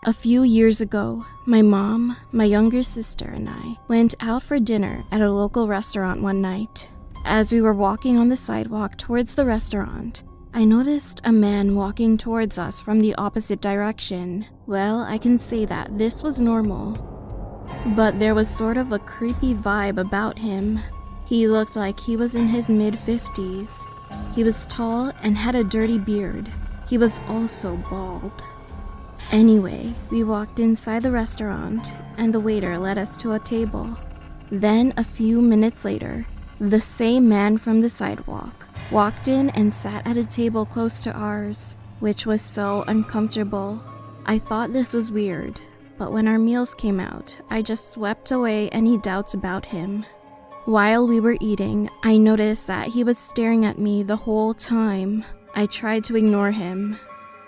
A few years ago, my mom, my younger sister, and I went out for dinner at a local restaurant one night. As we were walking on the sidewalk towards the restaurant, I noticed a man walking towards us from the opposite direction. Well, I can say that this was normal, but there was sort of a creepy vibe about him. He looked like he was in his mid-50s. He was tall and had a dirty beard. He was also bald. Anyway, we walked inside the restaurant, and the waiter led us to a table. Then, a few minutes later, the same man from the sidewalk walked in and sat at a table close to ours, which was so uncomfortable. I thought this was weird, but when our meals came out, I just swept away any doubts about him. While we were eating, I noticed that he was staring at me the whole time. I tried to ignore him.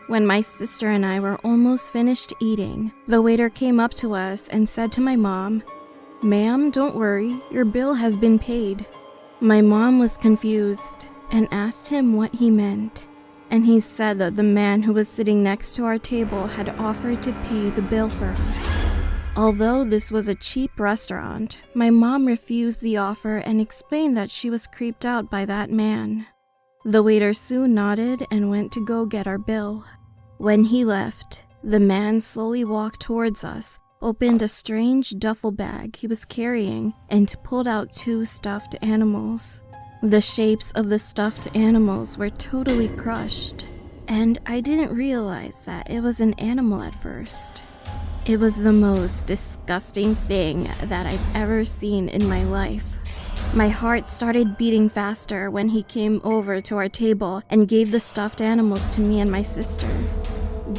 When my sister and I were almost finished eating, the waiter came up to us and said to my mom, "Ma'am, don't worry, your bill has been paid." My mom was confused and asked him what he meant, and he said that the man who was sitting next to our table had offered to pay the bill for us. Although this was a cheap restaurant, my mom refused the offer and explained that she was creeped out by that man. The waiter soon nodded and went to go get our bill. When he left, the man slowly walked towards us, opened a strange duffel bag he was carrying, and pulled out 2 stuffed animals. The shapes of the stuffed animals were totally crushed, and I didn't realize that it was an animal at first. It was the most disgusting thing that I've ever seen in my life. My heart started beating faster when he came over to our table and gave the stuffed animals to me and my sister.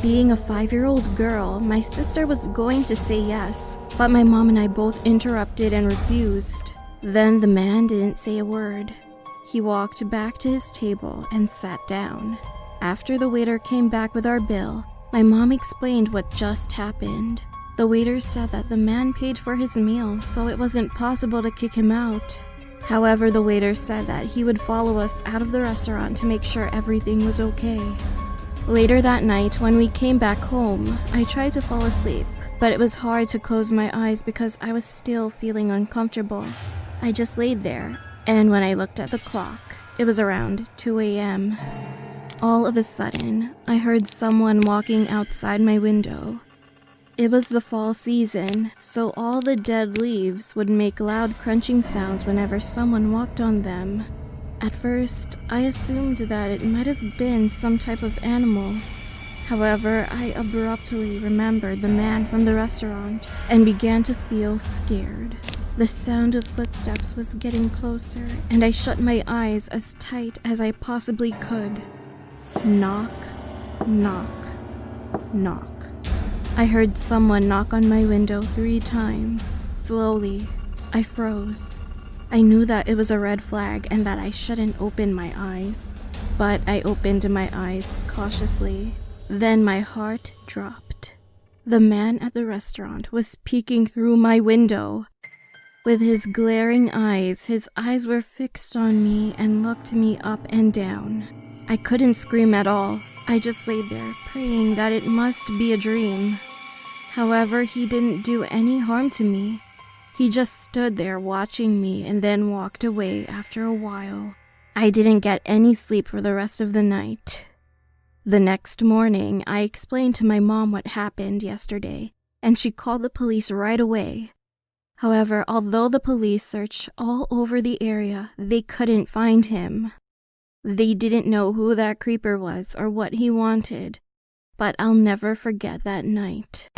Being a 5-year-old girl, my sister was going to say yes, but my mom and I both interrupted and refused. Then the man didn't say a word. He walked back to his table and sat down. After the waiter came back with our bill, my mom explained what just happened. The waiter said that the man paid for his meal, so it wasn't possible to kick him out. However, the waiter said that he would follow us out of the restaurant to make sure everything was okay. Later that night, when we came back home, I tried to fall asleep, but it was hard to close my eyes because I was still feeling uncomfortable. I just laid there, and when I looked at the clock, it was around 2 a.m. All of a sudden, I heard someone walking outside my window. It was the fall season, so all the dead leaves would make loud crunching sounds whenever someone walked on them. At first, I assumed that it might have been some type of animal. However, I abruptly remembered the man from the restaurant and began to feel scared. The sound of footsteps was getting closer, and I shut my eyes as tight as I possibly could. Knock, knock, knock. I heard someone knock on my window 3 times. Slowly, I froze. I knew that it was a red flag and that I shouldn't open my eyes. But I opened my eyes cautiously. Then my heart dropped. The man at the restaurant was peeking through my window. With his glaring eyes, his eyes were fixed on me and looked me up and down. I couldn't scream at all. I just lay there, praying that it must be a dream. However, he didn't do any harm to me. He just stood there watching me and then walked away after a while. I didn't get any sleep for the rest of the night. The next morning, I explained to my mom what happened yesterday, and she called the police right away. However, although the police searched all over the area, they couldn't find him. They didn't know who that creeper was or what he wanted, but I'll never forget that night.